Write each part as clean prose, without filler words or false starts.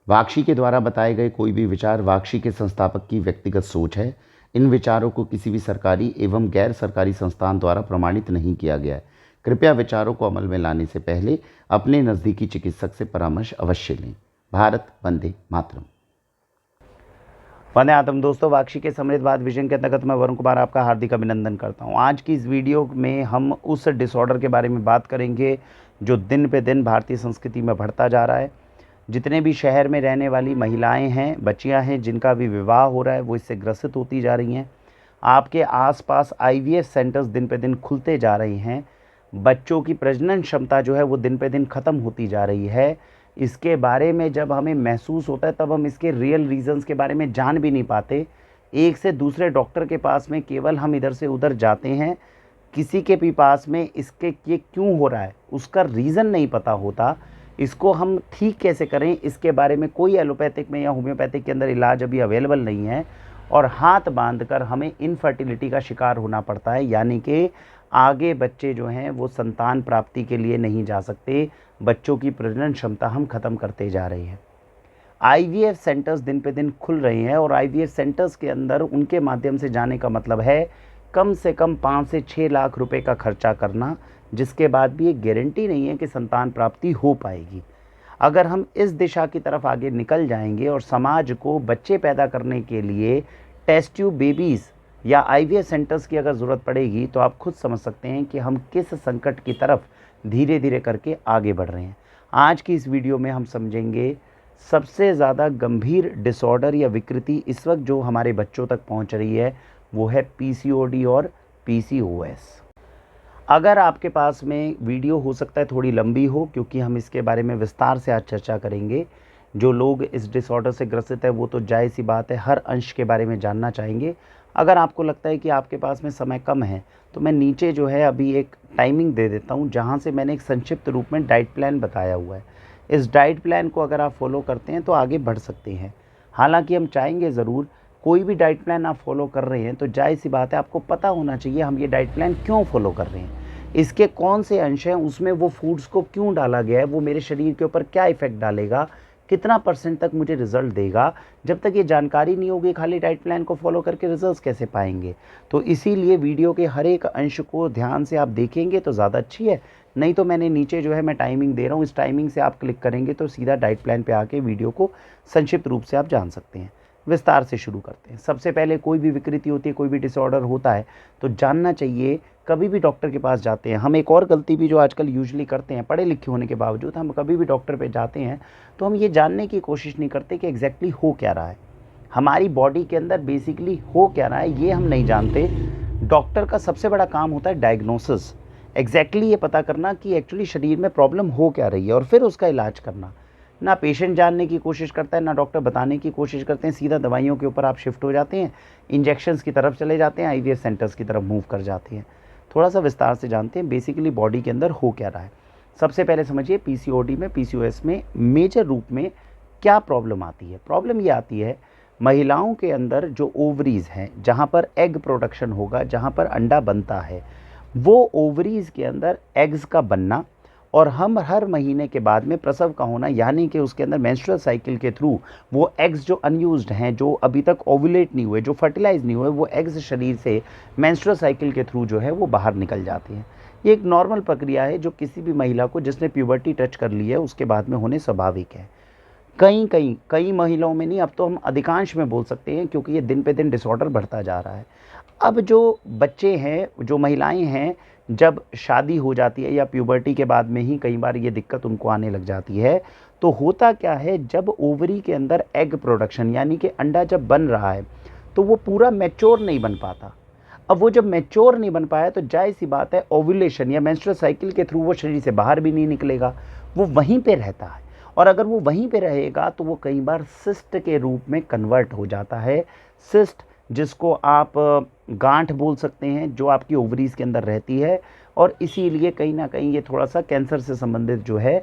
वाक्षी के द्वारा बताए गए कोई भी विचार वाक्षी के संस्थापक की व्यक्तिगत सोच है। इन विचारों को किसी भी सरकारी एवं गैर सरकारी संस्थान द्वारा प्रमाणित नहीं किया गया है। कृपया विचारों को अमल में लाने से पहले अपने नज़दीकी चिकित्सक से परामर्श अवश्य लें। भारत वंदे मातरम। वंदे मातरम। दोस्तों, वाक्षी के समृद्धवाद विजन के अंतर्गत मैं वरुण कुमार आपका हार्दिक अभिनंदन करता हूं। आज की इस वीडियो में हम उस डिसऑर्डर के बारे में बात करेंगे जो दिन पे दिन भारतीय संस्कृति में बढ़ता जा रहा है। जितने भी शहर में रहने वाली महिलाएं हैं, बच्चियां हैं, जिनका भी विवाह हो रहा है, वो इससे ग्रसित होती जा रही हैं। आपके आसपास आईवीएफ सेंटर्स दिन पे दिन खुलते जा रहे हैं। बच्चों की प्रजनन क्षमता जो है वो दिन पे दिन ख़त्म होती जा रही है। इसके बारे में जब हमें महसूस होता है तब हम इसके रियल रीज़न्स के बारे में जान भी नहीं पाते। एक से दूसरे डॉक्टर के पास में केवल हम इधर से उधर जाते हैं। किसी के भी पास में इसके ये क्यों हो रहा है उसका रीज़न नहीं पता होता। इसको हम ठीक कैसे करें इसके बारे में कोई एलोपैथिक में या होम्योपैथिक के अंदर इलाज अभी अवेलेबल नहीं है और हाथ बांधकर हमें इनफर्टिलिटी का शिकार होना पड़ता है। यानी कि आगे बच्चे जो हैं वो संतान प्राप्ति के लिए नहीं जा सकते। बच्चों की प्रजनन क्षमता हम ख़त्म करते जा रहे हैं। आईवीएफ सेंटर्स दिन पे दिन खुल रहे हैं और आईवीएफ सेंटर्स के अंदर उनके माध्यम से जाने का मतलब है कम से कम 5 से 6 लाख रुपए का खर्चा करना, जिसके बाद भी ये गारंटी नहीं है कि संतान प्राप्ति हो पाएगी। अगर हम इस दिशा की तरफ आगे निकल जाएंगे और समाज को बच्चे पैदा करने के लिए टेस्ट ट्यूब बेबीज़ या आईवीएफ सेंटर्स की अगर ज़रूरत पड़ेगी तो आप खुद समझ सकते हैं कि हम किस संकट की तरफ धीरे धीरे करके आगे बढ़ रहे हैं। आज की इस वीडियो में हम समझेंगे सबसे ज़्यादा गंभीर डिसऑर्डर या विकृति इस वक्त जो हमारे बच्चों तक पहुंच रही है वो है पीसीओडी और पीसीओएस। अगर आपके पास में वीडियो हो सकता है थोड़ी लंबी हो, क्योंकि हम इसके बारे में विस्तार से आज चर्चा करेंगे। जो लोग इस डिसऑर्डर से ग्रसित है वो तो जायज़ सी बात है हर अंश के बारे में जानना चाहेंगे। अगर आपको लगता है कि आपके पास में समय कम है तो मैं नीचे जो है अभी एक टाइमिंग दे देता हूँ जहाँ से मैंने एक संक्षिप्त रूप में डाइट प्लान बताया हुआ है। इस डाइट प्लान को अगर आप फॉलो करते हैं तो आगे बढ़ सकते हैं। हालांकि हम चाहेंगे ज़रूर कोई भी डाइट प्लान आप फॉलो कर रहे हैं तो जाहिर सी बात है आपको पता होना चाहिए हम ये डाइट प्लान क्यों फॉलो कर रहे हैं, इसके कौन से अंश हैं, उसमें वो फूड्स को क्यों डाला गया है, वो मेरे शरीर के ऊपर क्या इफ़ेक्ट डालेगा, कितना % तक मुझे रिज़ल्ट देगा। जब तक ये जानकारी नहीं होगी खाली डाइट प्लान को फॉलो करके रिजल्ट्स कैसे पाएंगे। तो इसीलिए वीडियो के हर एक अंश को ध्यान से आप देखेंगे तो ज़्यादा अच्छी है। नहीं तो मैंने नीचे जो है मैं टाइमिंग दे रहा हूँ, इस टाइमिंग से आप क्लिक करेंगे तो सीधा डाइट प्लान पे आके वीडियो को संक्षिप्त रूप से आप जान सकते हैं। विस्तार से शुरू करते हैं। सबसे पहले कोई भी विकृति होती है, कोई भी डिसऑर्डर होता है तो जानना चाहिए। कभी भी डॉक्टर के पास जाते हैं, हम एक और गलती भी जो आजकल यूजुअली करते हैं, पढ़े लिखे होने के बावजूद हम कभी भी डॉक्टर पे जाते हैं तो हम ये जानने की कोशिश नहीं करते कि एग्जैक्टली हो क्या रहा है, हमारी बॉडी के अंदर बेसिकली हो क्या रहा है ये हम नहीं जानते। डॉक्टर का सबसे बड़ा काम होता है डायग्नोसिस, एग्जैक्टली ये पता करना कि एक्चुअली शरीर में प्रॉब्लम हो क्या रही है और फिर उसका इलाज करना। ना पेशेंट जानने की कोशिश करता है ना डॉक्टर बताने की कोशिश करते हैं, सीधा दवाइयों के ऊपर आप शिफ्ट हो जाते हैं, इंजेक्शंस की तरफ चले जाते हैं, आईवीएफ सेंटर्स की तरफ मूव कर जाते हैं। थोड़ा सा विस्तार से जानते हैं बेसिकली बॉडी के अंदर हो क्या रहा है। सबसे पहले समझिए पीसीओडी में, पीसीओएस में मेजर रूप में क्या प्रॉब्लम आती है। प्रॉब्लम ये आती है महिलाओं के अंदर जो ओवरीज हैं, जहाँ पर एग प्रोडक्शन होगा, जहाँ पर अंडा बनता है, वो ओवरीज के अंदर एग्स का बनना और हम हर महीने के बाद में प्रसव का होना, यानी कि उसके अंदर मेंस्ट्रुअल साइकिल के थ्रू वो एग्स जो अनयूज्ड हैं, जो अभी तक ओवुलेट नहीं हुए, जो फर्टिलाइज नहीं हुए, वो एग्स शरीर से मेंस्ट्रुअल साइकिल के थ्रू जो है वो बाहर निकल जाते हैं। ये एक नॉर्मल प्रक्रिया है जो किसी भी महिला को जिसने प्यूबर्टी टच कर ली है उसके बाद में होने स्वाभाविक है। कई महिलाओं में नहीं, अब तो हम अधिकांश में बोल सकते हैं क्योंकि ये दिन पे दिन डिसऑर्डर बढ़ता जा रहा है। अब जो बच्चे हैं, जो महिलाएं हैं, जब शादी हो जाती है या प्यूबर्टी के बाद में ही कई बार ये दिक्कत उनको आने लग जाती है, तो होता क्या है जब ओवरी के अंदर एग प्रोडक्शन यानी कि अंडा जब बन रहा है तो वो पूरा मैच्योर नहीं बन पाता। अब वो जब मैच्योर नहीं बन पाया तो जाहिर सी बात है ओव्यूलेशन या मेंस्ट्रुअल साइकिल के थ्रू वो शरीर से बाहर भी नहीं निकलेगा, वो वहीं पे रहता है। और अगर वो वहीं पे रहेगा तो वो कई बार सिस्ट के रूप में कन्वर्ट हो जाता है। सिस्ट जिसको आप गांठ बोल सकते हैं, जो आपकी ओवरीज के अंदर रहती है, और इसीलिए कहीं ना कहीं ये थोड़ा सा कैंसर से संबंधित जो है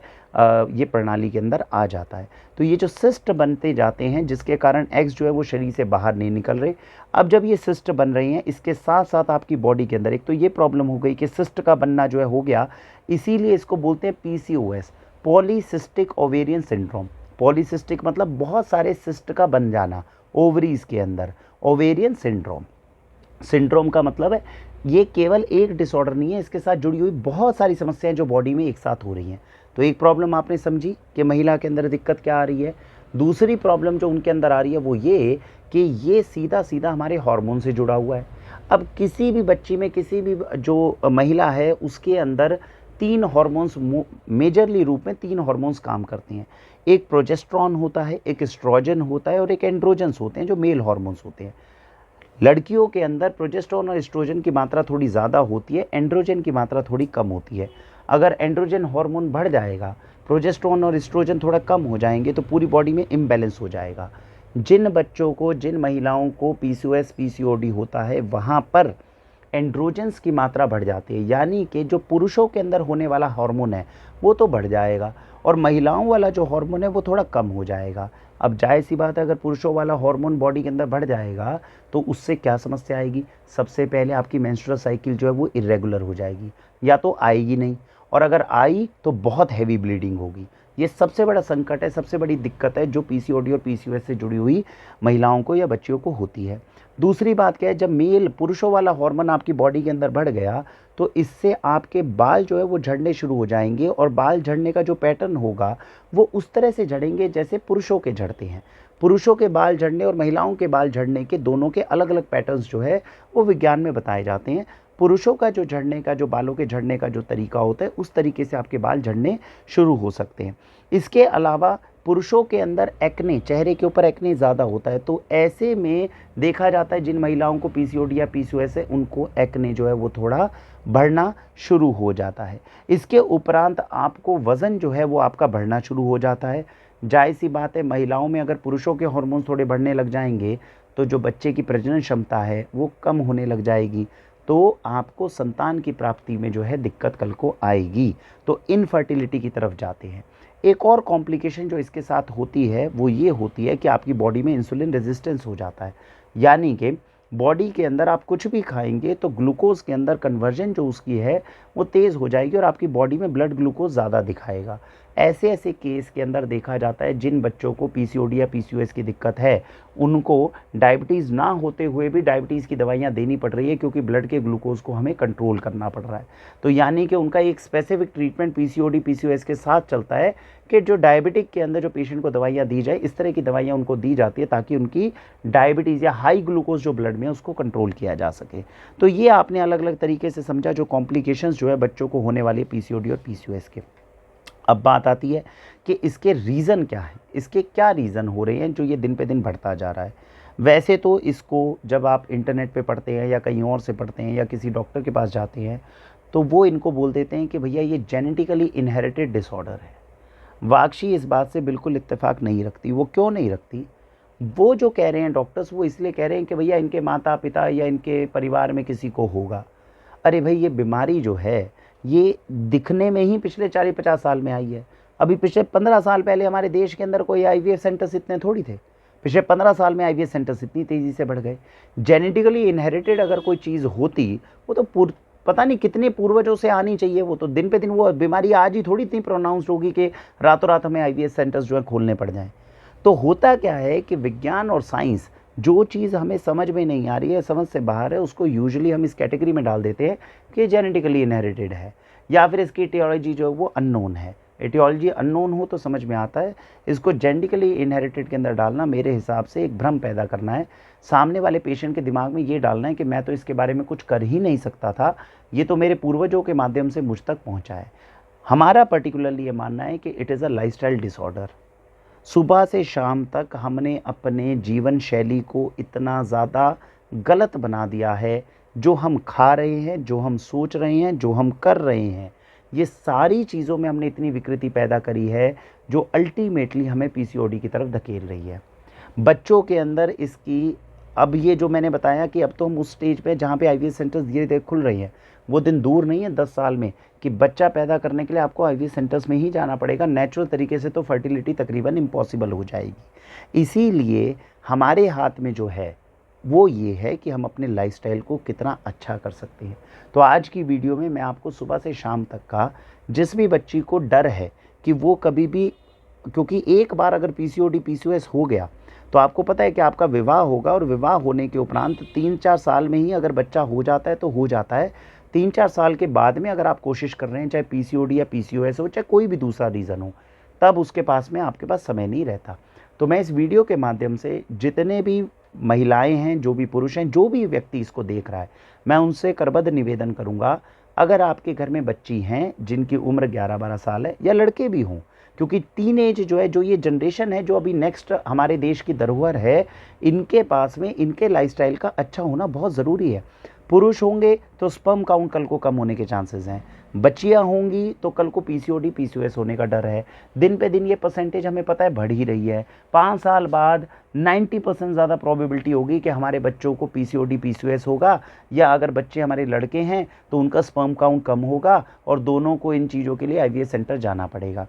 ये प्रणाली के अंदर आ जाता है। तो ये जो सिस्ट बनते जाते हैं जिसके कारण एग्स जो है वो शरीर से बाहर नहीं निकल रहे। अब जब ये सिस्ट बन रहे हैं इसके साथ साथ आपकी बॉडी के अंदर एक तो ये प्रॉब्लम हो गई कि सिस्ट का बनना जो है हो गया, इसीलिए इसको बोलते हैं PCOS, polycystic ovarian syndrome. Polycystic मतलब बहुत सारे सिस्ट का बन जाना ओवरीज के अंदर। ओवेरियन सिंड्रोम, सिंड्रोम का मतलब है ये केवल एक डिसऑर्डर नहीं है, इसके साथ जुड़ी हुई बहुत सारी समस्याएं जो बॉडी में एक साथ हो रही हैं। तो एक प्रॉब्लम आपने समझी कि महिला के अंदर दिक्कत क्या आ रही है। दूसरी प्रॉब्लम जो उनके अंदर आ रही है वो ये कि ये सीधा सीधा हमारे हार्मोन से जुड़ा हुआ है। अब किसी भी बच्ची में, किसी भी जो महिला है उसके अंदर 3 हार्मोन्स मेजरली रूप में 3 हार्मोन्स काम करते हैं। एक प्रोजेस्टेरॉन होता है, एक एस्ट्रोजन होता है और एक एंड्रोजन्स होते हैं जो मेल हार्मोन्स होते हैं। लड़कियों के अंदर प्रोजेस्टेरॉन और एस्ट्रोजन की मात्रा थोड़ी ज़्यादा होती है, एंड्रोजन की मात्रा थोड़ी कम होती है। अगर एंड्रोजन हार्मोन बढ़ जाएगा, प्रोजेस्टेरॉन और एस्ट्रोजन थोड़ा कम हो जाएंगे तो पूरी बॉडी में इम्बैलेंस हो जाएगा। जिन बच्चों को, जिन महिलाओं को पीसीओएस पीसीओडी होता है वहाँ पर एंड्रोजन्स की मात्रा बढ़ जाती है, यानी कि जो पुरुषों के अंदर होने वाला हार्मोन है वो तो बढ़ जाएगा और महिलाओं वाला जो हार्मोन है वो थोड़ा कम हो जाएगा। अब जाहिर सी बात है, अगर पुरुषों वाला हार्मोन बॉडी के अंदर बढ़ जाएगा तो उससे क्या समस्या आएगी। सबसे पहले आपकी मेंस्ट्रुअल साइकिल जो है वो इरेगुलर हो जाएगी, या तो आएगी नहीं, और अगर आई तो बहुत हैवी ब्लीडिंग होगी। ये सबसे बड़ा संकट है, सबसे बड़ी दिक्कत है जो पीसीओडी और पीसीओएस से जुड़ी हुई महिलाओं को या बच्चियों को होती है। दूसरी बात क्या है, जब मेल पुरुषों वाला हार्मोन आपकी बॉडी के अंदर बढ़ गया तो इससे आपके बाल जो है वो झड़ने शुरू हो जाएंगे, और बाल झड़ने का जो पैटर्न होगा वो उस तरह से झड़ेंगे जैसे पुरुषों के झड़ते हैं। पुरुषों के बाल झड़ने और महिलाओं के बाल झड़ने के दोनों के अलग अलग पैटर्न्स जो है वो विज्ञान में बताए जाते हैं। पुरुषों का जो झड़ने का, जो बालों के झड़ने का जो तरीका होता है उस तरीके से आपके बाल झड़ने शुरू हो सकते हैं। इसके अलावा पुरुषों के अंदर एक्ने, चेहरे के ऊपर एक्ने ज़्यादा होता है, तो ऐसे में देखा जाता है जिन महिलाओं को पीसीओडी या पीसीओएस है उनको एक्ने जो है वो थोड़ा बढ़ना शुरू हो जाता है। इसके उपरांत आपको वज़न जो है वो आपका बढ़ना शुरू हो जाता है। जाहिर सी बात है, महिलाओं में अगर पुरुषों के हार्मोन थोड़े बढ़ने लग जाएंगे तो जो बच्चे की प्रजनन क्षमता है वो कम होने लग जाएगी, तो आपको संतान की प्राप्ति में जो है दिक्कत कल को आएगी, तो इनफर्टिलिटी की तरफ जाते हैं। एक और कॉम्प्लिकेशन जो इसके साथ होती है वो ये होती है कि आपकी बॉडी में इंसुलिन रेजिस्टेंस हो जाता है, यानी कि बॉडी के अंदर आप कुछ भी खाएंगे तो ग्लूकोज के अंदर कन्वर्जन जो उसकी है वो तेज़ हो जाएगी और आपकी बॉडी में ब्लड ग्लूकोज ज़्यादा दिखाएगा। ऐसे ऐसे केस के अंदर देखा जाता है जिन बच्चों को पीसीओडी या पीसीओएस की दिक्कत है उनको डायबिटीज़ ना होते हुए भी डायबिटीज़ की दवाइयाँ देनी पड़ रही है, क्योंकि ब्लड के ग्लूकोज को हमें कंट्रोल करना पड़ रहा है। तो यानी कि उनका एक स्पेसिफिक ट्रीटमेंट पीसीओडी पीसीओएस के साथ चलता है कि जो डायबिटिक के अंदर जो पेशेंट को दवाइयाँ दी जाए, इस तरह की दवाइयाँ उनको दी जाती है ताकि उनकी डायबिटीज़ या हाई ग्लूकोज जो ब्लड में है उसको कंट्रोल किया जा सके। तो ये आपने अलग अलग तरीके से समझा जो कॉम्प्लिकेशंस जो है बच्चों को होने वाले पीसीओडी और पीसीओएस के। अब बात आती है कि इसके रीज़न क्या है, इसके क्या रीज़न हो रहे हैं जो ये दिन पे दिन बढ़ता जा रहा है। वैसे तो इसको जब आप इंटरनेट पे पढ़ते हैं या कहीं और से पढ़ते हैं या किसी डॉक्टर के पास जाते हैं तो वो इनको बोल देते हैं कि भैया ये जेनेटिकली इनहेरिटेड डिसऑर्डर है। वाकई इस बात से बिल्कुल इत्तेफाक नहीं रखती। वो क्यों नहीं रखती? वो जो कह रहे हैं डॉक्टर्स वो इसलिए कह रहे हैं कि भैया इनके माता पिता या इनके परिवार में किसी को होगा। अरे भाई, ये बीमारी जो है ये दिखने में ही पिछले 40-50 साल में आई है। अभी पिछले 15 साल पहले हमारे देश के अंदर कोई आईवीएफ सेंटर्स इतने थोड़ी थे। पिछले 15 साल में आईवीएफ सेंटर्स इतनी तेज़ी से बढ़ गए। जेनेटिकली इनहेरिटेड अगर कोई चीज़ होती वो तो पता नहीं कितने पूर्वजों से आनी चाहिए। वो तो दिन पे दिन, वो बीमारी आज ही थोड़ी इतनी प्रोनाउंस्ड होगी कि रातों रात हमें आईवीएफ सेंटर्स जो है खोलने पड़ जाएँ। तो होता क्या है कि विज्ञान और साइंस, जो चीज़ हमें समझ में नहीं आ रही है, समझ से बाहर है, उसको यूजुअली हम इस कैटेगरी में डाल देते हैं कि जेनेटिकली इनहेरिटेड है, या फिर इसकी एटियोलॉजी जो है वो अननोन है। एटियोलॉजी अननोन हो तो समझ में आता है। इसको जेनेटिकली इनहेरिटेड के अंदर डालना मेरे हिसाब से एक भ्रम पैदा करना है। सामने वाले पेशेंट के दिमाग में ये डालना है कि मैं तो इसके बारे में कुछ कर ही नहीं सकता था, ये तो मेरे पूर्वजों के माध्यम से मुझ तक पहुँचा है। हमारा पर्टिकुलरली ये मानना है कि it is a lifestyle disorder. सुबह से शाम तक हमने अपने जीवन शैली को इतना ज़्यादा गलत बना दिया है। जो हम खा रहे हैं, जो हम सोच रहे हैं, जो हम कर रहे हैं, ये सारी चीज़ों में हमने इतनी विकृति पैदा करी है जो अल्टीमेटली हमें पीसीओडी की तरफ धकेल रही है। बच्चों के अंदर इसकी, अब ये जो मैंने बताया कि अब तो हम उस स्टेज पे जहाँ पे आईवीएफ सेंटर्स धीरे धीरे खुल रही हैं, वो दिन दूर नहीं है 10 साल में कि बच्चा पैदा करने के लिए आपको आईवीएफ सेंटर्स में ही जाना पड़ेगा। नेचुरल तरीके से तो फर्टिलिटी तकरीबन इम्पॉसिबल हो जाएगी। इसीलिए हमारे हाथ में जो है वो ये है कि हम अपने लाइफस्टाइल को कितना अच्छा कर सकते हैं। तो आज की वीडियो में मैं आपको सुबह से शाम तक का, जिस भी बच्ची को डर है कि वो कभी भी क्योंकि एक बार अगर पीसीओडी पीसीओएस हो गया तो आपको पता है कि आपका विवाह होगा, और विवाह होने के उपरांत 3-4 साल में ही अगर बच्चा हो जाता है तो हो जाता है। 3-4 साल के बाद में अगर आप कोशिश कर रहे हैं, चाहे पीसीओडी या पीसीओएस हो, चाहे कोई भी दूसरा रीज़न हो, तब उसके पास में आपके पास समय नहीं रहता। तो मैं इस वीडियो के माध्यम से जितने भी महिलाएं हैं, जो भी पुरुष हैं, जो भी व्यक्ति इसको देख रहा है, मैं उनसे करबद्ध निवेदन करूंगा, अगर आपके घर में बच्ची हैं जिनकी उम्र 11-12 साल है, या लड़के भी हों, क्योंकि टीनेज जो है, जो ये जनरेशन है, जो अभी नेक्स्ट हमारे देश की धरोहर है, इनके पास में इनके लाइफस्टाइल का अच्छा होना बहुत ज़रूरी है। पुरुष होंगे तो स्पर्म काउंट कल को कम होने के चांसेस हैं, बच्चियां होंगी तो कल को पीसीओडी पीसीओएस होने का डर है। दिन पे दिन ये परसेंटेज हमें पता है बढ़ ही रही है। 5 साल बाद 90% ज़्यादा प्रोबेबिलिटी होगी कि हमारे बच्चों को पीसीओडी पीसीओएस होगा, या अगर बच्चे हमारे लड़के हैं तो उनका स्पर्म काउंट कम होगा, और दोनों को इन चीज़ों के लिए आईवीएफ सेंटर जाना पड़ेगा।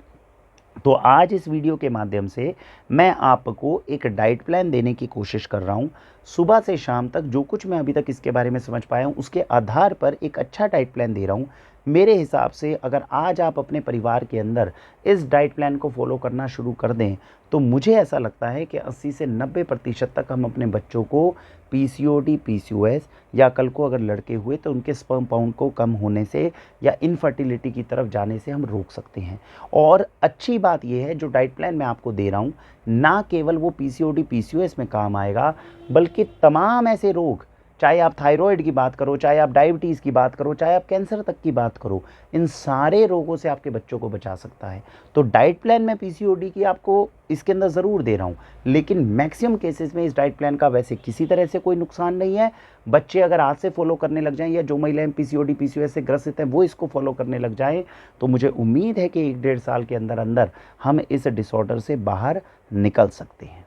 तो आज इस वीडियो के माध्यम से मैं आपको एक डाइट प्लान देने की कोशिश कर रहा हूँ। सुबह से शाम तक जो कुछ मैं अभी तक इसके बारे में समझ पाया हूँ, उसके आधार पर एक अच्छा डाइट प्लान दे रहा हूँ। मेरे हिसाब से अगर आज आप अपने परिवार के अंदर इस डाइट प्लान को फॉलो करना शुरू कर दें, तो मुझे ऐसा लगता है कि 80 से 90% तक हम अपने बच्चों को पीसीओडी पीसीओएस, या कल को अगर लड़के हुए तो उनके स्पर्म काउंट को कम होने से या इनफर्टिलिटी की तरफ जाने से हम रोक सकते हैं। और अच्छी बात यह है, जो डाइट प्लान मैं आपको दे रहा हूँ, ना केवल वो पीसीओडी पीसीओएस में काम आएगा, बल्कि तमाम ऐसे रोग, चाहे आप थायराइड की बात करो, चाहे आप डायबिटीज़ की बात करो, चाहे आप कैंसर तक की बात करो, इन सारे रोगों से आपके बच्चों को बचा सकता है। तो डाइट प्लान मैं पीसीओडी की आपको इसके अंदर ज़रूर दे रहा हूँ, लेकिन मैक्सिमम केसेस में इस डाइट प्लान का वैसे किसी तरह से कोई नुकसान नहीं है। बच्चे अगर आज से फॉलो करने लग जाएं, या जो महिलाएं पीसीओडी पीसीओएस से ग्रसित हैं वो इसको फॉलो करने लग जाएं, तो मुझे उम्मीद है कि 1-1.5 साल के अंदर अंदर हम इस डिसऑर्डर से बाहर निकल सकते हैं।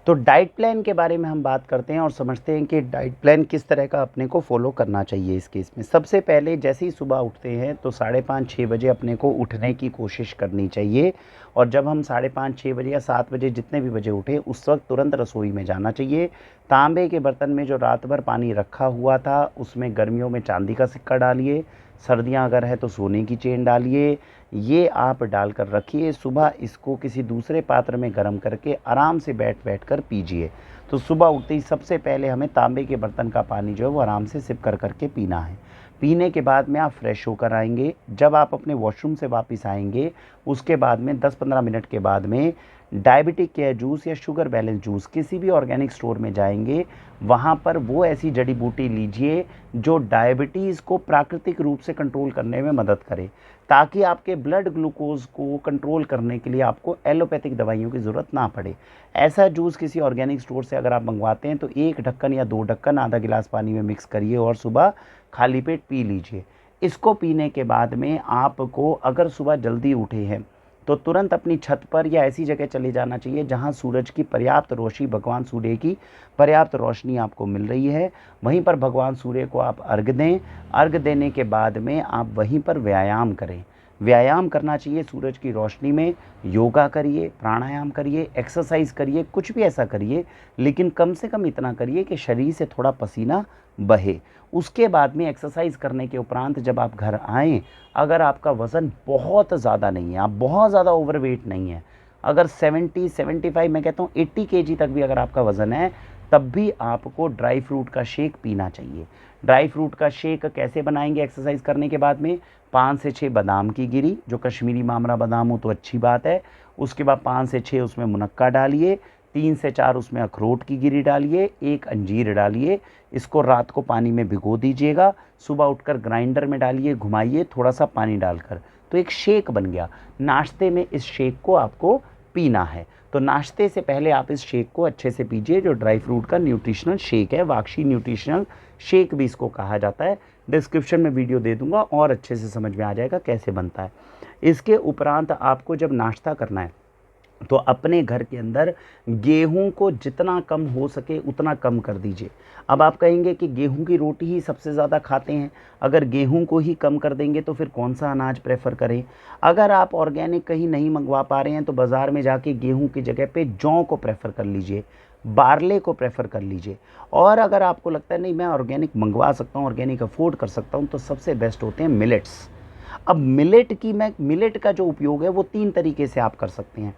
तो डाइट प्लान के बारे में हम बात करते हैं और समझते हैं कि डाइट प्लान किस तरह का अपने को फॉलो करना चाहिए इस केस में। सबसे पहले जैसे ही सुबह उठते हैं तो 5:30-6 बजे अपने को उठने की कोशिश करनी चाहिए, और जब हम 5:30-6 बजे या 7 बजे जितने भी बजे उठे, उस वक्त तुरंत रसोई में जाना चाहिए। तांबे के बर्तन में जो रात भर पानी रखा हुआ था, उसमें गर्मियों में चांदी का सिक्का डालिए, सर्दियाँ अगर है तो सोने की चेन डालिए, ये आप डालकर रखिए। सुबह इसको किसी दूसरे पात्र में गर्म करके आराम से बैठ कर पीजिए। तो सुबह उठते ही सबसे पहले हमें तांबे के बर्तन का पानी जो है वो आराम से सिप कर के पीना है। पीने के बाद में आप फ्रेश होकर आएंगे। जब आप अपने वॉशरूम से वापस आएंगे, उसके बाद में 10-15 मिनट के बाद में डायबिटिक केयर जूस या शुगर बैलेंस जूस किसी भी ऑर्गेनिक स्टोर में जाएंगे, वहाँ पर वो ऐसी जड़ी बूटी लीजिए जो डायबिटीज़ को प्राकृतिक रूप से कंट्रोल करने में मदद करे, ताकि आपके ब्लड ग्लूकोज को कंट्रोल करने के लिए आपको एलोपैथिक दवाइयों की ज़रूरत ना पड़े। ऐसा जूस किसी ऑर्गेनिक स्टोर से अगर आप मंगवाते हैं तो 1 ढक्कन या 2 ढक्कन आधा गिलास पानी में मिक्स करिए और सुबह खाली पेट पी लीजिए। इसको पीने के बाद में आपको अगर सुबह जल्दी उठे हैं तो तुरंत अपनी छत पर या ऐसी जगह चले जाना चाहिए जहां सूरज की पर्याप्त रोशनी, भगवान सूर्य की पर्याप्त रोशनी आपको मिल रही है। वहीं पर भगवान सूर्य को आप अर्घ दें। अर्घ देने के बाद में आप वहीं पर व्यायाम करें। व्यायाम करना चाहिए सूरज की रोशनी में। योगा करिए, प्राणायाम करिए, एक्सरसाइज करिए, कुछ भी ऐसा करिए, लेकिन कम से कम इतना करिए कि शरीर से थोड़ा पसीना बहे। उसके बाद में एक्सरसाइज करने के उपरांत जब आप घर आएँ, अगर आपका वज़न बहुत ज़्यादा नहीं है, आप बहुत ज़्यादा ओवरवेट नहीं है, अगर 70-75, मैं कहता हूँ 80 केजी तक भी अगर आपका वज़न है, तब भी आपको ड्राई फ्रूट का शेक पीना चाहिए। ड्राई फ्रूट का शेक कैसे बनाएंगे एक्सरसाइज करने के बाद में? 5 से 6 बादाम की गिरी, जो कश्मीरी मामरा बादाम हो तो अच्छी बात है। उसके बाद 5 से 6 उसमें मुनक्का डालिए, 3 से 4 उसमें अखरोट की गिरी डालिए, 1 अंजीर डालिए। इसको रात को पानी में भिगो दीजिएगा, सुबह उठकर ग्राइंडर में डालिए, घुमाइए थोड़ा सा पानी डालकर, तो एक शेक बन गया। नाश्ते में इस शेक को आपको पीना है। तो नाश्ते से पहले आप इस शेक को अच्छे से पीजिए, जो ड्राई फ्रूट का न्यूट्रिशनल शेक है, वाक्षी न्यूट्रिशनल शेक भी इसको कहा जाता है। डिस्क्रिप्शन में वीडियो दे दूंगा और अच्छे से समझ में आ जाएगा कैसे बनता है। इसके उपरांत आपको जब नाश्ता करना है तो अपने घर के अंदर गेहूं को जितना कम हो सके उतना कम कर दीजिए। अब आप कहेंगे कि गेहूं की रोटी ही सबसे ज़्यादा खाते हैं, अगर गेहूं को ही कम कर देंगे तो फिर कौन सा अनाज प्रेफर करें? अगर आप ऑर्गेनिक कहीं नहीं मंगवा पा रहे हैं तो बाज़ार में जाके गेहूं की जगह पे जौ को प्रेफर कर लीजिए, बारले को प्रेफर कर लीजिए। और अगर आपको लगता है नहीं मैं ऑर्गेनिक मंगवा सकता हूँ, ऑर्गेनिक अफोर्ड कर सकता हूँ, तो सबसे बेस्ट होते हैं मिलेट्स। अब मिलेट का जो उपयोग है वो 3 तरीके से आप कर सकते हैं।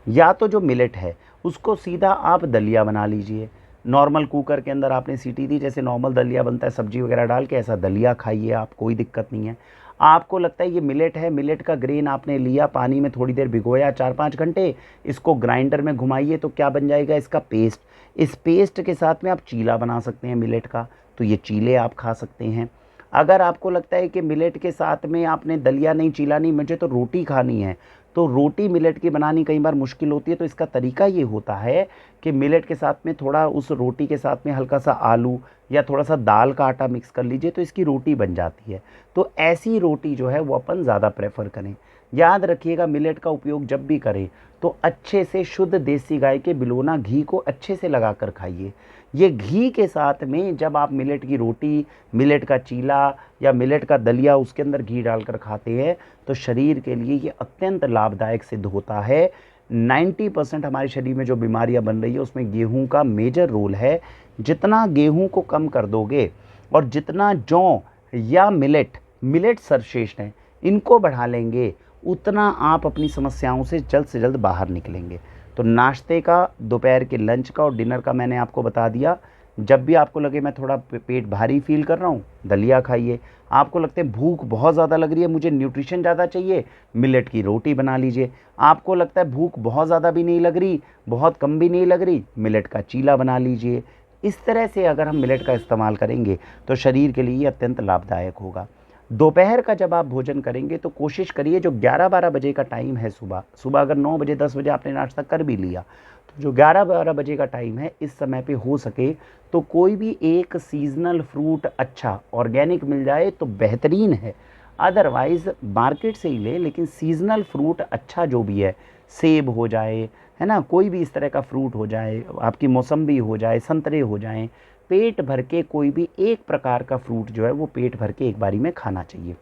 या तो जो मिलेट है उसको सीधा आप दलिया बना लीजिए। नॉर्मल कुकर के अंदर आपने सीटी दी, जैसे नॉर्मल दलिया बनता है सब्जी वगैरह डाल के, ऐसा दलिया खाइए आप, कोई दिक्कत नहीं है। आपको लगता है ये मिलेट है, मिलेट का ग्रेन आपने लिया, पानी में थोड़ी देर भिगोया 4-5 घंटे, इसको ग्राइंडर में घुमाइए तो क्या बन जाएगा इसका पेस्ट। इस पेस्ट के साथ में आप चीला बना सकते हैं मिलेट का, तो ये चीले आप खा सकते हैं। अगर आपको लगता है कि मिलेट के साथ में आपने दलिया नहीं, चीला नहीं, मुझे तो रोटी खानी है, तो रोटी मिलेट की बनानी कई बार मुश्किल होती है, तो इसका तरीका ये होता है कि मिलेट के साथ में थोड़ा उस रोटी के साथ में हल्का सा आलू या थोड़ा सा दाल का आटा मिक्स कर लीजिए, तो इसकी रोटी बन जाती है। तो ऐसी रोटी जो है वो अपन ज़्यादा प्रेफर करें। याद रखिएगा मिलेट का उपयोग जब भी करें तो अच्छे से शुद्ध देसी गाय के बिलोना घी को अच्छे से लगा कर खाइए। ये घी के साथ में जब आप मिलेट की रोटी, मिलेट का चीला या मिलेट का दलिया उसके अंदर घी डालकर खाते हैं तो शरीर के लिए ये अत्यंत लाभदायक सिद्ध होता है। 90% हमारे शरीर में जो बीमारियां बन रही है उसमें गेहूं का मेजर रोल है। जितना गेहूं को कम कर दोगे और जितना जौ या मिलेट सर्वश्रेष्ठ हैं, इनको बढ़ा लेंगे, उतना आप अपनी समस्याओं से जल्द बाहर निकलेंगे। तो नाश्ते का, दोपहर के लंच का और डिनर का मैंने आपको बता दिया। जब भी आपको लगे मैं थोड़ा पेट भारी फील कर रहा हूँ, दलिया खाइए। आपको लगता है भूख बहुत ज़्यादा लग रही है, मुझे न्यूट्रिशन ज़्यादा चाहिए, मिलेट की रोटी बना लीजिए। आपको लगता है भूख बहुत ज़्यादा भी नहीं लग रही, बहुत कम भी नहीं लग रही, मिलेट का चीला बना लीजिए। इस तरह से अगर हम मिलेट का इस्तेमाल करेंगे तो शरीर के लिए अत्यंत लाभदायक होगा। दोपहर का जब आप भोजन करेंगे तो कोशिश करिए जो 11-12 बजे का टाइम है, सुबह अगर 9 बजे 10 बजे आपने नाश्ता कर भी लिया, तो जो 11-12 बजे का टाइम है इस समय पे हो सके तो कोई भी एक सीजनल फ्रूट अच्छा ऑर्गेनिक मिल जाए तो बेहतरीन है। अदरवाइज़ मार्केट से ही ले, लेकिन सीजनल फ्रूट अच्छा जो भी है, सेब हो जाए, है ना, कोई भी इस तरह का फ्रूट हो जाए, आपकी मौसम्बी हो जाए, संतरे हो जाएं, पेट भर के कोई भी एक प्रकार का फ्रूट जो है वो पेट भर के एक बारी में खाना चाहिए।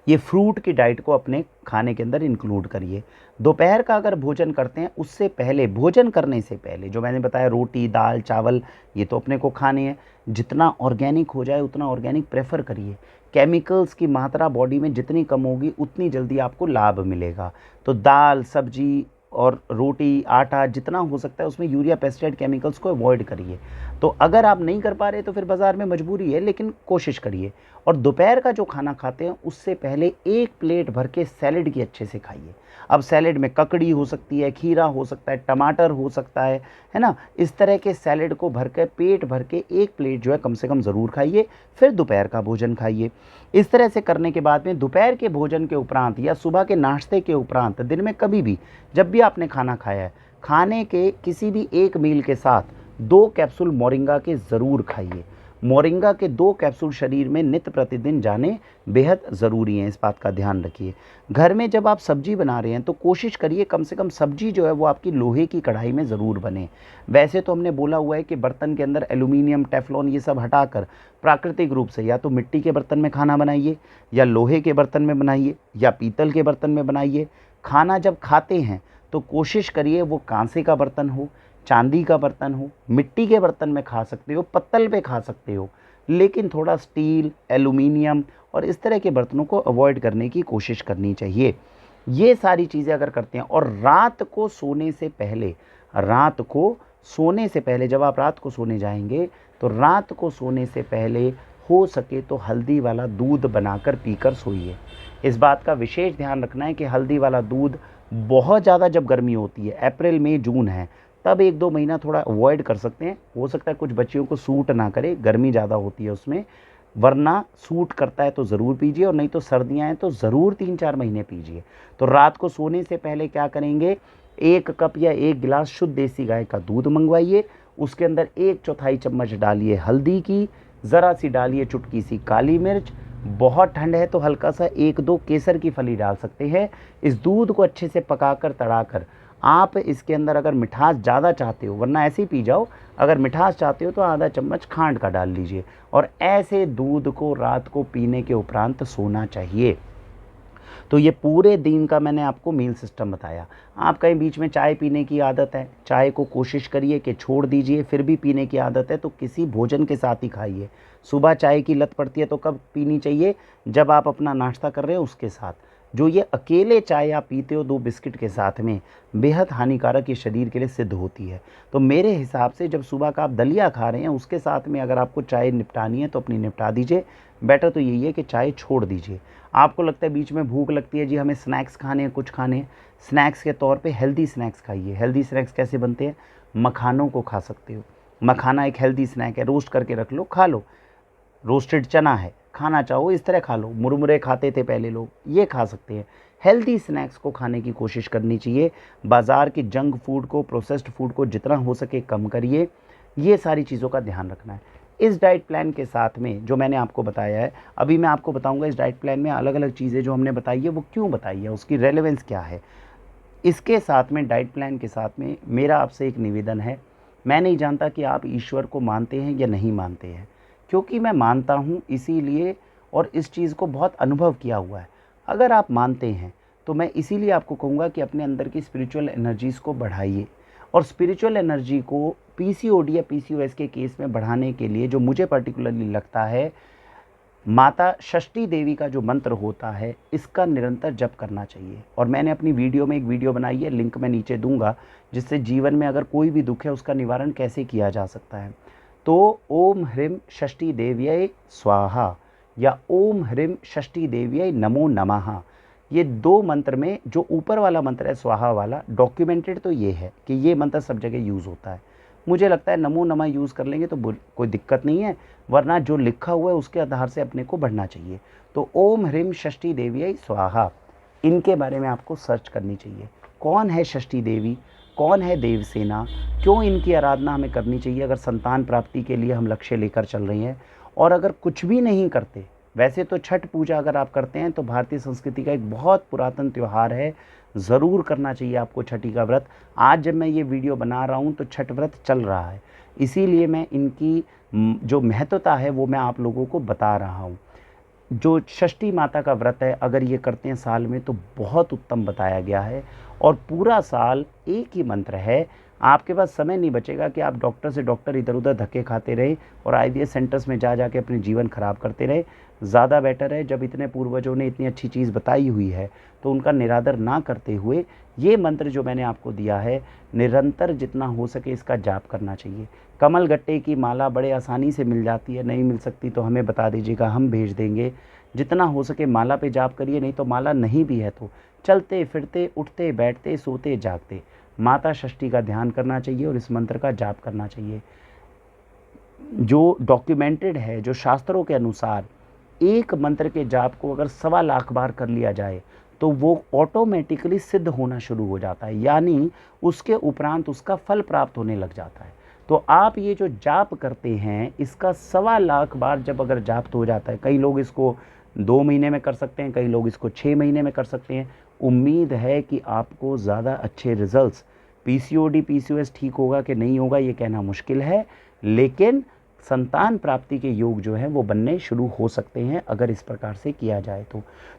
ये फ्रूट की डाइट को अपने खाने के अंदर इंक्लूड करिए। दोपहर का अगर भोजन करते हैं उससे पहले, भोजन करने से पहले जो मैंने बताया रोटी, दाल, चावल, ये तो अपने को खाने हैं। जितना ऑर्गेनिक हो जाए उतना ऑर्गेनिक प्रेफर करिए। केमिकल्स की मात्रा बॉडी में जितनी कम होगी उतनी जल्दी आपको लाभ मिलेगा। तो दाल, सब्जी और रोटी, आटा जितना हो सकता है उसमें यूरिया, पेस्टिसाइड, केमिकल्स को अवॉइड करिए। तो अगर आप नहीं कर पा रहे तो फिर बाज़ार में मजबूरी है, लेकिन कोशिश करिए। और दोपहर का जो खाना खाते हैं उससे पहले एक प्लेट भर के सैलेड की अच्छे से खाइए। अब सैलेड में ककड़ी हो सकती है, खीरा हो सकता है, टमाटर हो सकता है ना, इस तरह के सैलेड को भर कर पेट भर के एक प्लेट जो है कम से कम ज़रूर खाइए, फिर दोपहर का भोजन खाइए। इस तरह से करने के बाद में दोपहर के भोजन के उपरांत या सुबह के नाश्ते के उपरांत दिन में कभी भी जब भी आपने खाना खाया है, खाने के किसी भी एक मील के साथ 2 कैप्सूल मोरिंगा के ज़रूर खाइए। मोरिंगा के 2 कैप्सूल शरीर में नित्य प्रतिदिन जाने बेहद ज़रूरी हैं, इस बात का ध्यान रखिए। घर में जब आप सब्जी बना रहे हैं तो कोशिश करिए कम से कम सब्जी जो है वो आपकी लोहे की कढ़ाई में ज़रूर बने। वैसे तो हमने बोला हुआ है कि बर्तन के अंदर एल्यूमिनियम, टेफ्लॉन ये सब हटाकर प्राकृतिक रूप से या तो मिट्टी के बर्तन में खाना बनाइए, या लोहे के बर्तन में बनाइए, या पीतल के बर्तन में बनाइए। खाना जब खाते हैं तो कोशिश करिए वो कांसे का बर्तन हो, चांदी का बर्तन हो, मिट्टी के बर्तन में खा सकते हो, पत्तल पे खा सकते हो, लेकिन थोड़ा स्टील, एल्यूमिनियम और इस तरह के बर्तनों को अवॉइड करने की कोशिश करनी चाहिए। ये सारी चीज़ें अगर करते हैं और रात को सोने से पहले, जब आप रात को सोने जाएंगे तो रात को सोने से पहले हो सके तो हल्दी वाला दूध बनाकर पीकर सोइए। इस बात का विशेष ध्यान रखना है कि हल्दी वाला दूध बहुत ज़्यादा जब गर्मी होती है, अप्रैल मई जून है, तब 1-2 महीना थोड़ा अवॉइड कर सकते हैं। हो सकता है कुछ बच्चियों को सूट ना करे, गर्मी ज़्यादा होती है उसमें, वरना सूट करता है तो ज़रूर पीजिए, और नहीं तो सर्दियाँ हैं तो ज़रूर 3-4 महीने पीजिए। तो रात को सोने से पहले क्या करेंगे, 1 कप या 1 गिलास शुद्ध देसी गाय का दूध मंगवाइए, उसके अंदर 1/4 चम्मच डालिए हल्दी की, ज़रा सी डालिए चुटकी सी काली मिर्च, बहुत ठंड है तो हल्का सा 1-2 केसर की फली डाल सकते हैं। इस दूध को अच्छे से पकाकर तड़ाकर आप इसके अंदर अगर मिठास ज़्यादा चाहते हो, वरना ऐसे ही पी जाओ, अगर मिठास चाहते हो तो आधा चम्मच खांड का डाल लीजिए, और ऐसे दूध को रात को पीने के उपरांत सोना चाहिए। तो ये पूरे दिन का मैंने आपको मील सिस्टम बताया। आप कहीं बीच में चाय पीने की आदत है, चाय को कोशिश करिए कि छोड़ दीजिए, फिर भी पीने की आदत है तो किसी भोजन के साथ ही खाइए। सुबह चाय की लत पड़ती है तो कब पीनी चाहिए, जब आप अपना नाश्ता कर रहे हो उसके साथ, जो ये अकेले चाय आप पीते हो 2 बिस्किट के साथ में, बेहद हानिकारक ये शरीर के लिए सिद्ध होती है। तो मेरे हिसाब से जब सुबह का आप दलिया खा रहे हैं, उसके साथ में अगर आपको चाय निपटानी है तो अपनी निपटा दीजिए। बेटर तो यही है कि चाय छोड़ दीजिए। आपको लगता है बीच में भूख लगती है, जी हमें स्नैक्स खाने हैं, कुछ खाने हैं, स्नैक्स के तौर पे हेल्दी स्नैक्स खाइए। हेल्दी स्नैक्स कैसे बनते हैं? मखानों को खा सकते हो। मखाना एक हेल्दी स्नैक है, रोस्ट करके रख लो, खा लो। रोस्टेड चना है, खाना चाहो इस तरह खा लो। मुरमुरे खाते थे पहले लोग, ये खा सकते हैं। हेल्दी स्नैक्स को खाने की कोशिश करनी चाहिए। बाज़ार के जंक फूड को, प्रोसेस्ड फूड को जितना हो सके कम करिए। ये सारी चीज़ों का ध्यान रखना है। इस डाइट प्लान के साथ में जो मैंने आपको बताया है, अभी मैं आपको बताऊंगा इस डाइट प्लान में अलग अलग चीज़ें जो हमने बताई है वो क्यों बताई है, उसकी रेलेवेंस क्या है। इसके साथ में, डाइट प्लान के साथ में, मेरा आपसे एक निवेदन है। मैं नहीं जानता कि आप ईश्वर को मानते हैं या नहीं मानते हैं, क्योंकि मैं मानता हूँ इसीलिए, और इस चीज़ को बहुत अनुभव किया हुआ है। अगर आप मानते हैं तो मैं इसीलिए आपको कहूँगा कि अपने अंदर की स्पिरिचुअल एनर्जीज़ को बढ़ाइए। और स्पिरिचुअल एनर्जी को पीसीओडी या पीसीओएस के केस में बढ़ाने के लिए जो मुझे पर्टिकुलरली लगता है, माता षष्ठी देवी का जो मंत्र होता है, इसका निरंतर जप करना चाहिए। और मैंने अपनी वीडियो में एक वीडियो बनाई है, लिंक मैं नीचे दूंगा, जिससे जीवन में अगर कोई भी दुख है उसका निवारण कैसे किया जा सकता है। तो ओम ह्रीम षष्ठी देव्यै स्वाहा या ओम ह्रीम षष्ठी देव्यै नमो नमः, ये 2 मंत्र में जो ऊपर वाला मंत्र है स्वाहा वाला, डॉक्यूमेंटेड तो ये है कि ये मंत्र सब जगह यूज़ होता है। मुझे लगता है नमो नमः यूज़ कर लेंगे तो कोई दिक्कत नहीं है, वरना जो लिखा हुआ है उसके आधार से अपने को बढ़ना चाहिए। तो ओम ह्रीम षष्ठी देव्यै स्वाहा, इनके बारे में आपको सर्च करनी चाहिए। कौन है षष्ठी देवी, कौन है देवसेना, क्यों इनकी आराधना हमें करनी चाहिए अगर संतान प्राप्ति के लिए हम लक्ष्य लेकर चल रहे हैं। और अगर कुछ भी नहीं करते, वैसे तो छठ पूजा अगर आप करते हैं तो भारतीय संस्कृति का एक बहुत पुरातन त्यौहार है, ज़रूर करना चाहिए आपको छठी का व्रत। आज जब मैं ये वीडियो बना रहा हूँ तो छठ व्रत चल रहा है, इसीलिए मैं इनकी जो महत्वता है वो मैं आप लोगों को बता रहा हूँ। जो षष्ठी माता का व्रत है, अगर ये करते हैं साल में तो बहुत उत्तम बताया गया है। और पूरा साल एक ही मंत्र है, आपके पास समय नहीं बचेगा कि आप डॉक्टर से डॉक्टर इधर उधर धक्के खाते रहे और आईवीएफ सेंटर्स में जा के अपने जीवन खराब करते रहे। ज़्यादा बेटर है, जब इतने पूर्वजों ने इतनी अच्छी चीज़ बताई हुई है तो उनका निरादर ना करते हुए ये मंत्र जो मैंने आपको दिया है, निरंतर जितना हो सके इसका जाप करना चाहिए। कमल गट्टे की माला बड़े आसानी से मिल जाती है, नहीं मिल सकती तो हमें बता दीजिएगा, हम भेज देंगे। जितना हो सके माला पे जाप करिए, नहीं तो माला नहीं भी है तो चलते फिरते, उठते बैठते, सोते जागते माता षष्ठी का ध्यान करना चाहिए और इस मंत्र का जाप करना चाहिए। जो डॉक्यूमेंटेड है, जो शास्त्रों के अनुसार, एक मंत्र के जाप को अगर 1.25 बार कर लिया जाए तो वो ऑटोमेटिकली सिद्ध होना शुरू हो जाता है, यानी उसके उपरांत उसका फल प्राप्त होने लग जाता है। तो आप ये जो जाप करते हैं, इसका 1.25 बार जब अगर जाप तो हो जाता है, कई लोग इसको 2 महीने में कर सकते हैं, कई लोग इसको 6 महीने में कर सकते हैं। उम्मीद है कि आपको ज़्यादा अच्छे रिजल्ट्स, पीसीओडी पीसीओएस ठीक होगा कि नहीं होगा ये कहना मुश्किल है, लेकिन संतान प्राप्ति के योग जो हैं वो बनने शुरू हो सकते हैं अगर इस प्रकार से किया जाए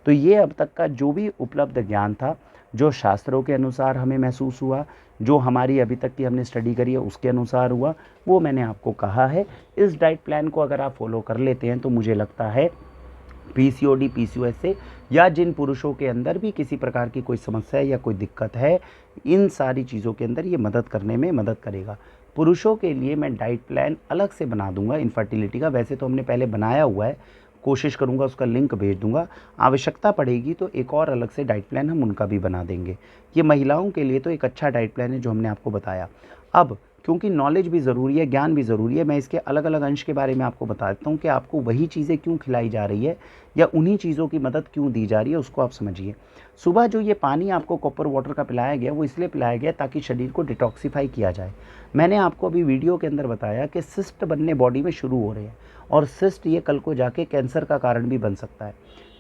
तो ये अब तक का जो भी उपलब्ध ज्ञान था, जो शास्त्रों के अनुसार हमें महसूस हुआ, जो हमारी अभी तक की हमने स्टडी करी है उसके अनुसार हुआ, वो मैंने आपको कहा है। इस डाइट प्लान को अगर आप फॉलो कर लेते हैं तो मुझे लगता है पीसीओडी पीसीओएस से, या जिन पुरुषों के अंदर भी किसी प्रकार की कोई समस्या है या कोई दिक्कत है, इन सारी चीज़ों के अंदर ये मदद करने में मदद करेगा। पुरुषों के लिए मैं डाइट प्लान अलग से बना दूंगा इनफर्टिलिटी का, वैसे तो हमने पहले बनाया हुआ है, कोशिश करूंगा उसका लिंक भेज दूंगा। आवश्यकता पड़ेगी तो एक और अलग से डाइट प्लान हम उनका भी बना देंगे। ये महिलाओं के लिए तो एक अच्छा डाइट प्लान है जो हमने आपको बताया। अब क्योंकि नॉलेज भी ज़रूरी है, ज्ञान भी ज़रूरी है, मैं इसके अलग अलग अंश के बारे में आपको बता देता हूँ कि आपको वही चीज़ें क्यों खिलाई जा रही है या उन्हीं चीज़ों की मदद क्यों दी जा रही है, उसको आप समझिए। सुबह जो ये पानी आपको कॉपर वाटर का पिलाया गया, वो इसलिए पिलाया गया ताकि शरीर को डिटॉक्सीफाई किया जाए। मैंने आपको अभी वीडियो के अंदर बताया कि सिस्ट बनने बॉडी में शुरू हो रहे हैं, और सिस्ट ये कल को जाके कैंसर का कारण भी बन सकता है।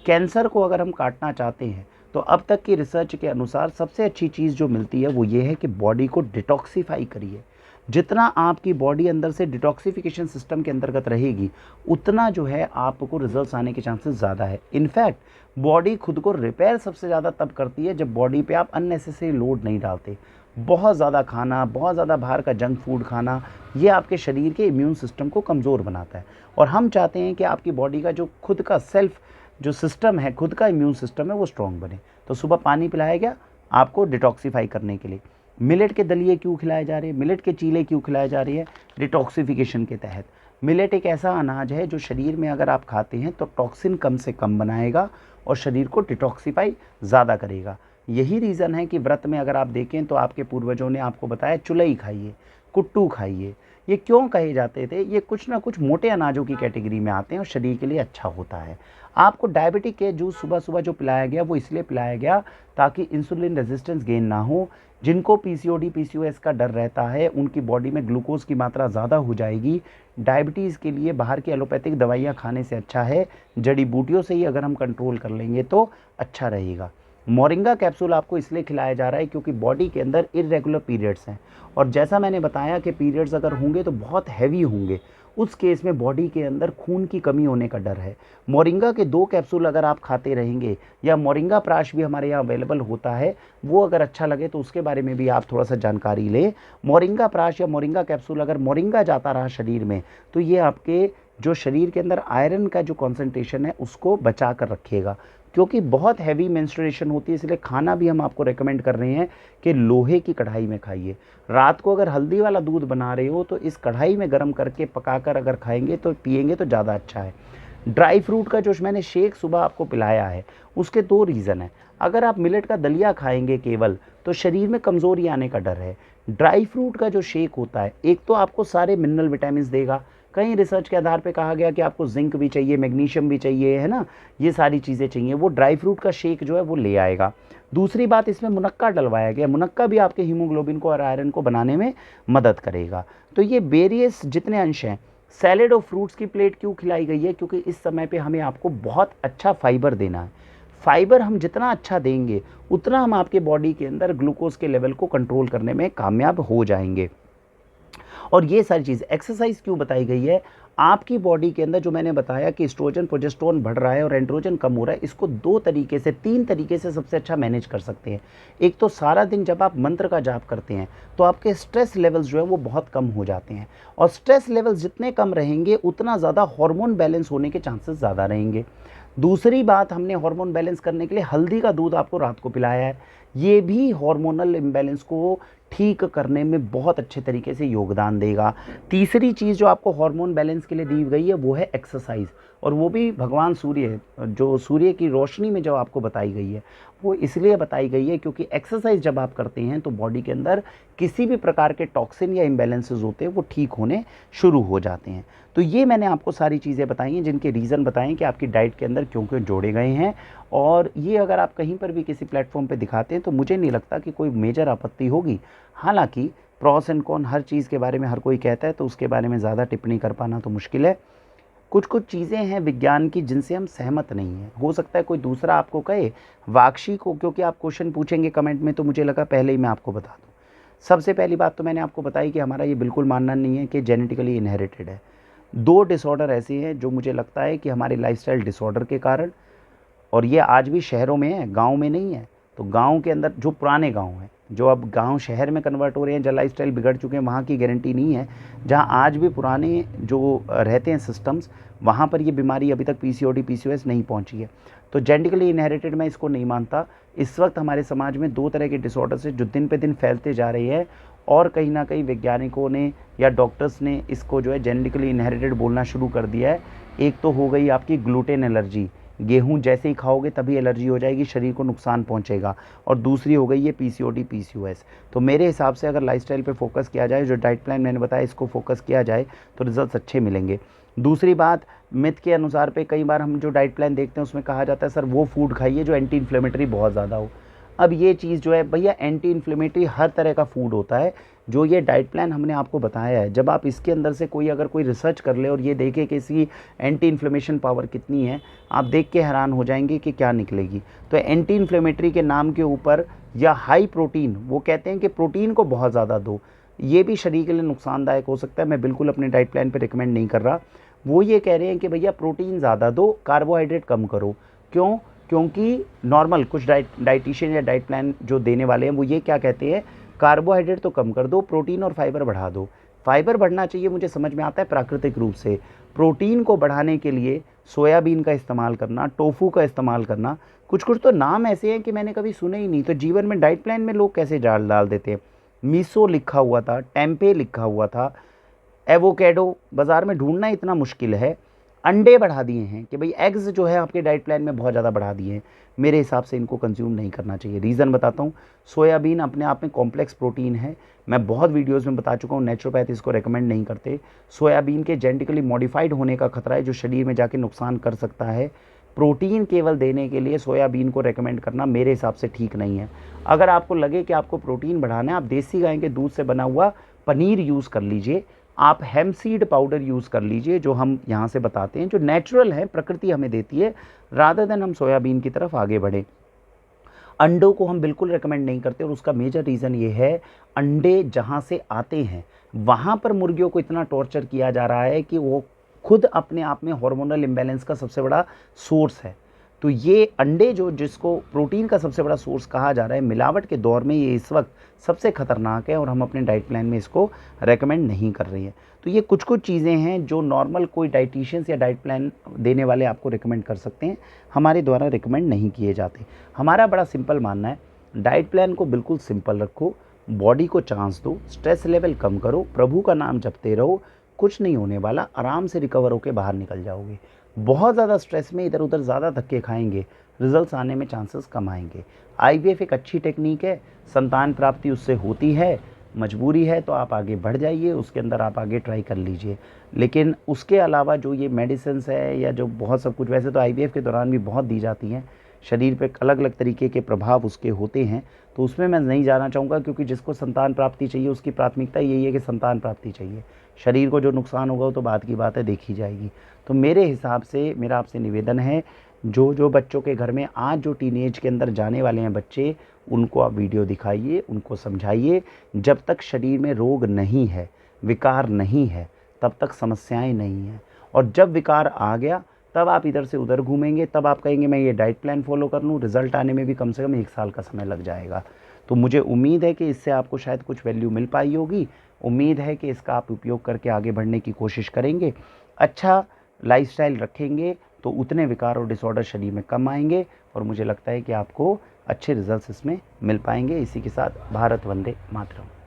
कैंसर को अगर हम काटना चाहते हैं तो अब तक की रिसर्च के अनुसार सबसे अच्छी चीज़ जो मिलती है वो ये है कि बॉडी को डिटॉक्सीफाई करिए। जितना आपकी बॉडी अंदर से डिटॉक्सिफिकेशन सिस्टम के अंतर्गत रहेगी, उतना जो है आपको रिजल्ट्स आने के चांसेस ज़्यादा है। इनफैक्ट बॉडी खुद को रिपेयर सबसे ज़्यादा तब करती है जब बॉडी पे आप अननेसेसरी लोड नहीं डालते। बहुत ज़्यादा खाना, बहुत ज़्यादा बाहर का जंक फूड खाना, ये आपके शरीर के इम्यून सिस्टम को कमज़ोर बनाता है। और हम चाहते हैं कि आपकी बॉडी का जो खुद का सेल्फ जो सिस्टम है, खुद का इम्यून सिस्टम है, वो स्ट्रॉन्ग बने। तो सुबह पानी पिलाया गया आपको डिटॉक्सीफाई करने के लिए। मिलेट के दलिए क्यों खिलाए जा रहे हैं, मिलेट के चीले क्यों खिलाए जा रही है, डिटॉक्सिफिकेशन के तहत। मिलेट एक ऐसा अनाज है जो शरीर में अगर आप खाते हैं तो टॉक्सिन कम से कम बनाएगा और शरीर को डिटॉक्सीफाई ज़्यादा करेगा। यही रीज़न है कि व्रत में अगर आप देखें तो आपके पूर्वजों ने आपको बताया चुलई खाइए, कुट्टू खाइए। ये क्यों कहे जाते थे, ये कुछ ना कुछ मोटे अनाजों की कैटेगरी में आते हैं और शरीर के लिए अच्छा होता है। आपको डायबिटिक के जूस सुबह सुबह जो पिलाया गया वो इसलिए पिलाया गया ताकि इंसुलिन रेजिस्टेंस गेन ना हो। जिनको पीसीओडी पीसीओएस का डर रहता है उनकी बॉडी में ग्लूकोज की मात्रा ज़्यादा हो जाएगी। डायबिटीज़ के लिए बाहर की एलोपैथिक दवाइयाँ खाने से अच्छा है जड़ी बूटियों से ही अगर हम कंट्रोल कर लेंगे तो अच्छा रहेगा। मोरिंगा कैप्सूल आपको इसलिए खिलाया जा रहा है क्योंकि बॉडी के अंदर इरेगुलर पीरियड्स हैं और जैसा मैंने बताया कि पीरियड्स अगर होंगे तो बहुत हैवी होंगे, उस केस में बॉडी के अंदर खून की कमी होने का डर है। मोरिंगा के 2 कैप्सूल अगर आप खाते रहेंगे, या मोरिंगा प्राश भी हमारे यहाँ अवेलेबल होता है, वो अगर अच्छा लगे तो उसके बारे में भी आप थोड़ा सा जानकारी लें। मोरिंगा प्राश या मोरिंगा कैप्सूल अगर मोरिंगा जाता रहा शरीर में तो ये आपके जो शरीर के अंदर आयरन का जो कॉन्सेंट्रेशन है उसको बचा कर रखेगा। क्योंकि बहुत हैवी मेंस्ट्रुएशन होती है इसलिए खाना भी हम आपको रेकमेंड कर रहे हैं कि लोहे की कढ़ाई में खाइए। रात को अगर हल्दी वाला दूध बना रहे हो तो इस कढ़ाई में गर्म करके पकाकर अगर खाएंगे तो पिएंगे तो ज़्यादा अच्छा है। ड्राई फ्रूट का जो मैंने शेक सुबह आपको पिलाया है उसके 2 रीज़न है। अगर आप मिलेट का दलिया खाएंगे केवल तो शरीर में कमज़ोरी आने का डर है। ड्राई फ्रूट का जो शेक होता है एक तो आपको सारे मिनरल विटामिन देगा, कई रिसर्च के आधार पे कहा गया कि आपको जिंक भी चाहिए, मैग्नीशियम भी चाहिए, है ना, ये सारी चीज़ें चाहिए, वो ड्राई फ्रूट का शेक जो है वो ले आएगा। दूसरी बात, इसमें मुनक्का डलवाया गया, मुनक्का भी आपके हीमोग्लोबिन को और आयरन को बनाने में मदद करेगा। तो ये वेरियस जितने अंश हैं, सैलेड और फ्रूट्स की प्लेट क्यों खिलाई गई है, क्योंकि इस समय पे हमें आपको बहुत अच्छा फाइबर देना है। फाइबर हम जितना अच्छा देंगे उतना हम आपके बॉडी के अंदर ग्लूकोज के लेवल को कंट्रोल करने में कामयाब हो जाएंगे। और ये सारी चीज़ एक्सरसाइज क्यों बताई गई है, आपकी बॉडी के अंदर जो मैंने बताया कि एस्ट्रोजन प्रोजेस्टेरोन बढ़ रहा है और एंड्रोजन कम हो रहा है, इसको 2 तरीके से 3 तरीके से सबसे अच्छा मैनेज कर सकते हैं। एक तो सारा दिन जब आप मंत्र का जाप करते हैं तो आपके स्ट्रेस लेवल्स जो है वो बहुत कम हो जाते हैं और स्ट्रेस लेवल्स जितने कम रहेंगे उतना ज़्यादा हार्मोन बैलेंस होने के चांसेस ज़्यादा रहेंगे। दूसरी बात, हमने हार्मोन बैलेंस करने के लिए हल्दी का दूध आपको रात को पिलाया है, ये भी हार्मोनल इम्बैलेंस को ठीक करने में बहुत अच्छे तरीके से योगदान देगा। तीसरी चीज़ जो आपको हार्मोन बैलेंस के लिए दी गई है वो है एक्सरसाइज, और वो भी भगवान सूर्य, जो सूर्य की रोशनी में जो आपको बताई गई है वो इसलिए बताई गई है क्योंकि एक्सरसाइज जब आप करते हैं तो बॉडी के अंदर किसी भी प्रकार के टॉक्सिन या इम्बैलेंसेस होते हैं वो ठीक होने शुरू हो जाते हैं। तो ये मैंने आपको सारी चीज़ें बताई हैं जिनके रीज़न बताएं कि आपकी डाइट के अंदर क्यों क्यों जोड़े गए हैं, और ये अगर आप कहीं पर भी किसी प्लेटफॉर्म पे दिखाते हैं तो मुझे नहीं लगता कि कोई मेजर आपत्ति होगी। हालांकि प्रॉस एंड कॉन हर चीज़ के बारे में हर कोई कहता है तो उसके बारे में ज़्यादा टिप्पणी कर पाना तो मुश्किल है। कुछ कुछ चीज़ें हैं विज्ञान की जिनसे हम सहमत नहीं हैं, हो सकता है कोई दूसरा आपको कहे। वाक्षी को, क्योंकि आप क्वेश्चन पूछेंगे कमेंट में तो मुझे लगा पहले ही मैं आपको बता दूं। सबसे पहली बात तो मैंने आपको बताई कि हमारा ये बिल्कुल मानना नहीं है कि जेनेटिकली इनहेरिटेड है। 2 डिसऑर्डर ऐसे हैं जो मुझे लगता है कि हमारे लाइफस्टाइल डिसऑर्डर के कारण, और ये आज भी शहरों में है, गाँव में नहीं है। तो गाँव के अंदर जो पुराने गाँव हैं, जो अब गांव शहर में कन्वर्ट हो रहे हैं, जहाँ लाइफस्टाइल बिगड़ चुके हैं, वहाँ की गारंटी नहीं है। जहाँ आज भी पुराने जो रहते हैं सिस्टम्स, वहाँ पर ये बीमारी अभी तक पीसीओडी पीसीओएस नहीं पहुँची है। तो जेनेटिकली इनहेरिटेड मैं इसको नहीं मानता। इस वक्त हमारे समाज में 2 तरह के डिसऑर्डर्स हैं जो दिन पे दिन फैलते जा रही है, और कहीं ना कहीं वैज्ञानिकों ने या डॉक्टर्स ने इसको जो है जेनेटिकली इनहेरिटेड बोलना शुरू कर दिया है। एक तो हो गई आपकी ग्लूटेन एलर्जी, गेहूं जैसे ही खाओगे तभी एलर्जी हो जाएगी, शरीर को नुकसान पहुंचेगा, और दूसरी हो गई ये पीसीओडी पीसीओएस। तो मेरे हिसाब से अगर लाइफस्टाइल पे फोकस किया जाए, जो डाइट प्लान मैंने बताया इसको फोकस किया जाए तो रिजल्ट्स अच्छे मिलेंगे। दूसरी बात, मिथ के अनुसार पे कई बार हम जो डाइट प्लान देखते हैं उसमें कहा जाता है सर वो फूड खाइए जो एंटी इन्फ्लेमेटरी बहुत ज़्यादा हो। अब ये चीज़ जो है भैया, एंटी इन्फ्लेमेटरी हर तरह का फूड होता है। जो ये डाइट प्लान हमने आपको बताया है, जब आप इसके अंदर से अगर कोई रिसर्च कर ले और ये देखे कि इसकी एंटी इन्फ्लेमेशन पावर कितनी है, आप देख के हैरान हो जाएंगे कि क्या निकलेगी। तो एंटी इन्फ्लेमेटरी के नाम के ऊपर, या हाई प्रोटीन, वो कहते हैं कि प्रोटीन को बहुत ज़्यादा दो, ये भी शरीर के लिए नुकसानदायक हो सकता है। मैं बिल्कुल अपने डाइट प्लान पर रिकमेंड नहीं कर रहा। वो ये कह रहे हैं कि भैया प्रोटीन ज़्यादा दो, कार्बोहाइड्रेट कम करो। क्यों? क्योंकि नॉर्मल कुछ डाइटिशियन या डाइट प्लान जो देने वाले हैं वो ये क्या कहते हैं, कार्बोहाइड्रेट तो कम कर दो, प्रोटीन और फाइबर बढ़ा दो। फाइबर बढ़ना चाहिए, मुझे समझ में आता है प्राकृतिक रूप से। प्रोटीन को बढ़ाने के लिए सोयाबीन का इस्तेमाल करना, टोफू का इस्तेमाल करना, कुछ-कुछ तो नाम ऐसे हैं कि मैंने कभी सुने ही नहीं, तो जीवन में डाइट प्लान में लोग कैसे डाल डाल देते हैं। मिसो लिखा हुआ था, टेम्पे लिखा हुआ था, एवोकेडो बाज़ार में ढूँढना इतना मुश्किल है। अंडे बढ़ा दिए हैं कि भई एग्स जो है आपके डाइट प्लान में बहुत ज़्यादा बढ़ा दिए हैं। मेरे हिसाब से इनको कंज़्यूम नहीं करना चाहिए। रीज़न बताता हूँ, सोयाबीन अपने आप में कॉम्प्लेक्स प्रोटीन है। मैं बहुत वीडियोज़ में बता चुका हूँ, नेचुरोपैथ इसको रिकमेंड नहीं करते। सोयाबीन के जेनेटिकली मॉडिफाइड होने का खतरा है जो शरीर में जाके नुकसान कर सकता है। प्रोटीन केवल देने के लिए सोयाबीन को रिकमेंड करना मेरे हिसाब से ठीक नहीं है। अगर आपको लगे कि आपको प्रोटीन बढ़ाना है, आप देसी गाय के दूध से बना हुआ पनीर यूज़ कर लीजिए। आप हेम्प सीड पाउडर यूज़ कर लीजिए, जो हम यहाँ से बताते हैं, जो नेचुरल है, प्रकृति हमें देती है, रादर देन हम सोयाबीन की तरफ आगे बढ़ें। अंडों को हम बिल्कुल रिकमेंड नहीं करते और उसका मेजर रीज़न ये है, अंडे जहाँ से आते हैं वहाँ पर मुर्गियों को इतना टॉर्चर किया जा रहा है कि वो खुद अपने आप में हार्मोनल इम्बैलेंस का सबसे बड़ा सोर्स है। तो ये अंडे जो जिसको प्रोटीन का सबसे बड़ा सोर्स कहा जा रहा है, मिलावट के दौर में ये इस वक्त सबसे खतरनाक है और हम अपने डाइट प्लान में इसको रेकमेंड नहीं कर रहे हैं। तो ये कुछ-कुछ चीज़ें हैं जो नॉर्मल कोई डाइटिशियंस या डाइट प्लान देने वाले आपको रिकमेंड कर सकते हैं, हमारे द्वारा रिकमेंड नहीं किए जाते। हमारा बड़ा सिंपल मानना है, डाइट प्लान को बिल्कुल सिंपल रखो, बॉडी को चांस दो, स्ट्रेस लेवल कम करो, प्रभु का नाम जपते रहो, कुछ नहीं होने वाला, आराम से रिकवर होके बाहर निकल जाओगे। बहुत ज़्यादा स्ट्रेस में इधर-उधर ज़्यादा धक्के खाएँगे, रिज़ल्ट्स आने में चांसेस कम आएँगे। आईवीएफ एक अच्छी टेक्नीक है, संतान प्राप्ति उससे होती है, मजबूरी है तो आप आगे बढ़ जाइए, उसके अंदर आप आगे ट्राई कर लीजिए। लेकिन उसके अलावा जो ये मेडिसिन्स है या जो बहुत सब कुछ, वैसे तो आईवीएफ के दौरान भी बहुत दी जाती हैं, शरीर पे अलग-अलग तरीके के प्रभाव उसके होते हैं, तो उसमें मैं नहीं जाना चाहूँगा क्योंकि जिसको संतान प्राप्ति चाहिए उसकी प्राथमिकता यही है कि संतान प्राप्ति चाहिए। शरीर को जो नुकसान होगा वो तो बाद की बात है, देखी जाएगी। तो मेरे हिसाब से मेरा आपसे निवेदन है, जो बच्चों के घर में आज जो टीनेज के अंदर जाने वाले हैं बच्चे, उनको आप वीडियो दिखाइए, उनको समझाइए। जब तक शरीर में रोग नहीं है, विकार नहीं है, तब तक समस्याएँ नहीं हैं। और जब विकार आ गया तब आप इधर से उधर घूमेंगे, तब आप कहेंगे मैं ये डाइट प्लान फ़ॉलो कर लूँ, रिज़ल्ट आने में भी कम से कम 1 साल का समय लग जाएगा। तो मुझे उम्मीद है कि इससे आपको शायद कुछ वैल्यू मिल पाई होगी। उम्मीद है कि इसका आप उपयोग करके आगे बढ़ने की कोशिश करेंगे। अच्छा लाइफ़स्टाइल रखेंगे तो उतने विकार और डिसऑर्डर शरीर में कम आएँगे और मुझे लगता है कि आपको अच्छे रिज़ल्ट्स इसमें मिल पाएँगे। इसी के साथ भारत वंदे मातरम।